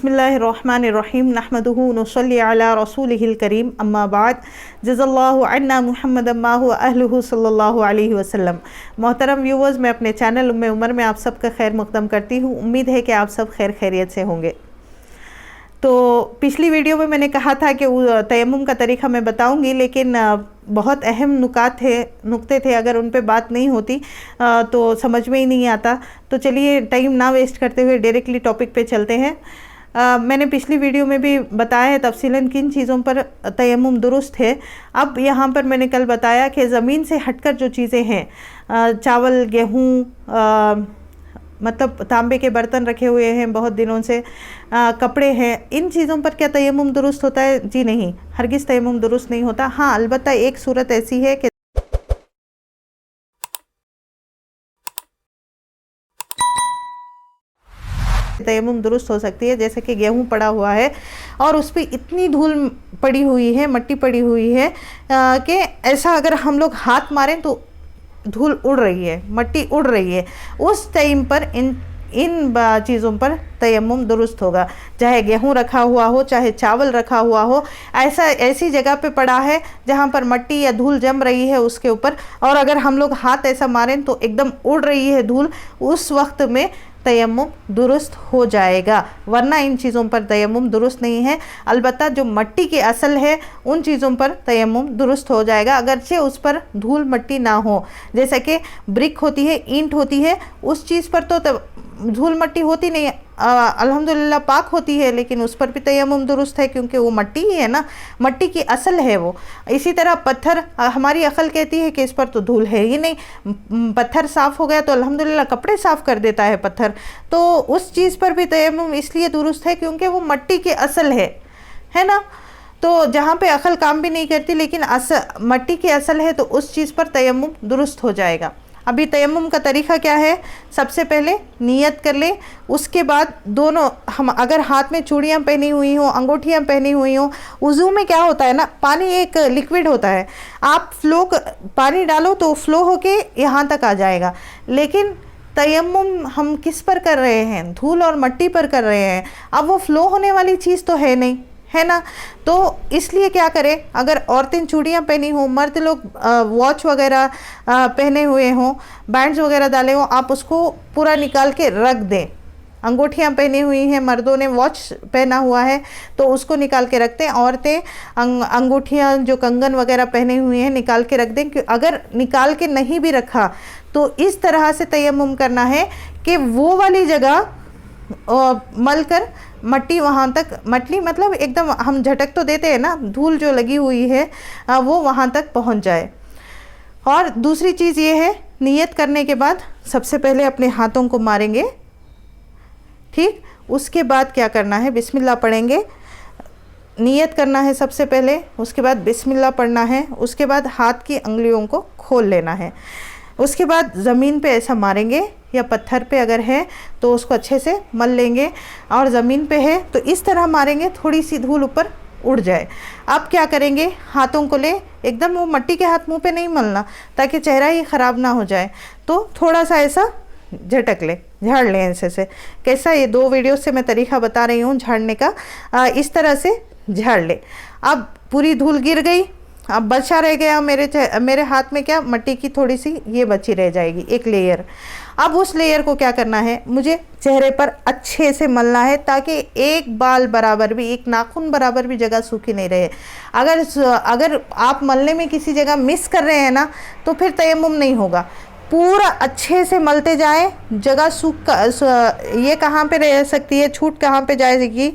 बिस्मिल्लाहिर्रहमानिर्रहीम नहमदुहु नुसल्ली अला रसूलिहिल करीम अम्मा बाद जज़ल्लाहु अन्ना मुहम्मदन मा हुवा अहलुहु सल्लल्लाहु अलैहि वसल्लम। मोहतरम व्यूवर्स, मैं अपने चैनल उम्मे उमर में आप सबका खैर मक़दम करती हूँ। उम्मीद है कि आप सब खैर खैरियत से होंगे। तो पिछली वीडियो में मैंने कहा था कि तयम्मुम का तरीक़ा मैं बताऊंगी, लेकिन बहुत अहम नुक्ते थे, अगर उन पे बात नहीं होती तो समझ में ही नहीं आता। तो चलिए टाइम ना वेस्ट करते हुए डायरेक्टली टॉपिक पे चलते हैं। मैंने पिछली वीडियो में भी बताया है तफसीलन किन चीज़ों पर तयम्मुम दुरुस्त है। अब यहाँ पर मैंने कल बताया कि ज़मीन से हटकर जो चीज़ें हैं, चावल, गेहूँ, मतलब तांबे के बर्तन रखे हुए हैं बहुत दिनों से, कपड़े हैं, इन चीज़ों पर क्या तयम्मुम दुरुस्त होता है? जी नहीं, हरगिज़ तयम्मुम दुरुस्त नहीं होता। हाँ, अलबत्ता एक सूरत ऐसी है कि तयम्मुम दुरुस्त हो सकती है। जैसे कि गेहूं पड़ा हुआ है और उस पर इतनी धूल पड़ी हुई है, मट्टी पड़ी हुई है कि ऐसा अगर हम लोग हाथ मारें तो धूल उड़ रही है, मट्टी उड़ रही है, उस टाइम पर इन चीज़ों पर तयम्मुम दुरुस्त होगा। चाहे गेहूं रखा हुआ हो, चाहे चावल रखा हुआ हो, ऐसी जगह पे पड़ा है जहां पर मट्टी या धूल जम रही है उसके ऊपर, और अगर हम लोग हाथ ऐसा मारें तो एकदम उड़ रही है धूल, उस वक्त में तयम्मुम दुरुस्त हो जाएगा। वरना इन चीज़ों पर तयम्मुम दुरुस्त नहीं है। अलबत्ता जो मट्टी की असल है उन चीज़ों पर तयम्मुम दुरुस्त हो जाएगा, अगरचे उस पर धूल मट्टी ना हो। जैसे कि ब्रिक होती है, ईंट होती है, उस चीज़ पर तो धूल मट्टी होती नहीं, अल्हम्दुलिल्लाह पाक होती है, लेकिन उस पर भी तयम्मुम दुरुस्त है क्योंकि वो मट्टी ही है ना, मट्टी की असल है वो। इसी तरह पत्थर, हमारी अकल कहती है कि इस पर तो धूल है ही नहीं, पत्थर साफ़ हो गया तो अल्हम्दुलिल्लाह कपड़े साफ़ कर देता है पत्थर, तो उस चीज़ पर भी तयम्मुम इसलिए दुरुस्त है क्योंकि वो मट्टी की असल है ना। तो जहाँ पे अकल काम भी नहीं करती लेकिन मट्टी की असल है तो उस चीज़ पर तयम्मुम दुरुस्त हो जाएगा। अभी तयम्मुम का तरीक़ा क्या है? सबसे पहले नियत कर ले, उसके बाद दोनों, हम अगर हाथ में चूड़ियाँ पहनी हुई हों, अंगूठियाँ पहनी हुई हों, वज़ू में क्या होता है ना, पानी एक लिक्विड होता है, आप पानी डालो तो फ़्लो होके यहाँ तक आ जाएगा। लेकिन तयम्मुम हम किस पर कर रहे हैं? धूल और मट्टी पर कर रहे हैं। अब वो फ़्लो होने वाली चीज़ तो है नहीं, है ना। तो इसलिए क्या करें, अगर औरतें चूड़ियाँ पहनी हों, मर्द लोग वॉच वगैरह पहने हुए हों, बैंड्स वगैरह डाले हों, आप उसको पूरा निकाल के रख दें। अंगूठियाँ पहनी हुई हैं, मर्दों ने वॉच पहना हुआ है तो उसको निकाल के रखते हैं। औरतें अंगूठियाँ जो कंगन वगैरह पहने हुए हैं निकाल के रख दें। अगर निकाल के नहीं भी रखा तो इस तरह से तयम्मुम करना है कि वो वाली जगह मल कर मट्टी वहाँ तक, मटली मतलब एकदम हम झटक तो देते हैं ना, धूल जो लगी हुई है वो वहाँ तक पहुँच जाए। और दूसरी चीज़ ये है, नियत करने के बाद सबसे पहले अपने हाथों को मारेंगे, ठीक। उसके बाद क्या करना है, बिस्मिल्लाह पढ़ेंगे, नियत करना है सबसे पहले, उसके बाद बिस्मिल्लाह पढ़ना है, उसके बाद हाथ की अंगुलियों को खोल लेना है, उसके बाद ज़मीन पे ऐसा मारेंगे, या पत्थर पे अगर है तो उसको अच्छे से मल लेंगे, और ज़मीन पे है तो इस तरह मारेंगे थोड़ी सी धूल ऊपर उड़ जाए। अब क्या करेंगे, हाथों को ले, एकदम वो मट्टी के हाथ मुंह पे नहीं मलना ताकि चेहरा ही ख़राब ना हो जाए, तो थोड़ा सा ऐसा झटक ले, झाड़ लें ऐसे से। कैसा, ये 2 वीडियो से मैं तरीक़ा बता रही हूँ झाड़ने का, इस तरह से झाड़ ले। अब पूरी धूल गिर गई, अब बचा रह गया मेरे हाथ में क्या, मट्टी की थोड़ी सी ये बची रह जाएगी, एक लेयर। अब उस लेयर को क्या करना है, मुझे चेहरे पर अच्छे से मलना है ताकि एक बाल बराबर भी, एक नाखून बराबर भी जगह सूखी नहीं रहे। अगर आप मलने में किसी जगह मिस कर रहे हैं ना तो फिर तयम्मुम नहीं होगा। पूरा अच्छे से मलते जाएं, जगह ये कहाँ पे रह सकती है, छूट कहाँ पे जाएगी,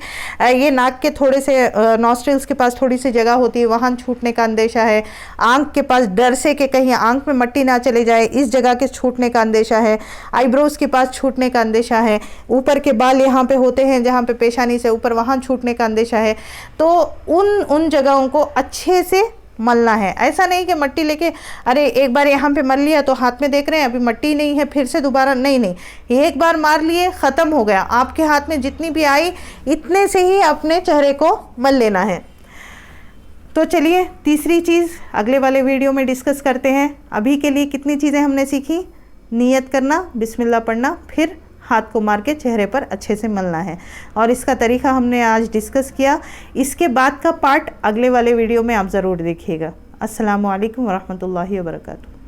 ये नाक के थोड़े से नॉस्ट्रिल्स के पास थोड़ी सी जगह होती है, वहाँ छूटने का अंदेशा है। आँख के पास डर से कि कहीं आँख में मट्टी ना चले जाए, इस जगह के छूटने का अंदेशा है। आईब्रोज़ के पास छूटने का अंदेशा है। ऊपर के बाल यहाँ पे होते हैं जहाँ पे पेशानी से ऊपर, वहाँ छूटने का अंदेशा है। तो उन जगहों को अच्छे से मलना है। ऐसा नहीं कि मट्टी लेके अरे एक बार यहाँ पे मल लिया तो हाथ में देख रहे हैं अभी मट्टी नहीं है, फिर से दोबारा, नहीं, एक बार मार लिए, ख़त्म हो गया। आपके हाथ में जितनी भी आई इतने से ही अपने चेहरे को मल लेना है। तो चलिए तीसरी चीज़ अगले वाले वीडियो में डिस्कस करते हैं। अभी के लिए कितनी चीज़ें हमने सीखी, नियत करना, बिस्मिल्लाह पढ़ना, फिर हाथ को मार के चेहरे पर अच्छे से मलना है। और इसका तरीका हमने आज डिस्कस किया। इसके बाद का पार्ट अगले वाले वीडियो में आप ज़रूर देखिएगा। अस्सलामु अलैकुम वरहमतुल्लाहि वबरकातुहू।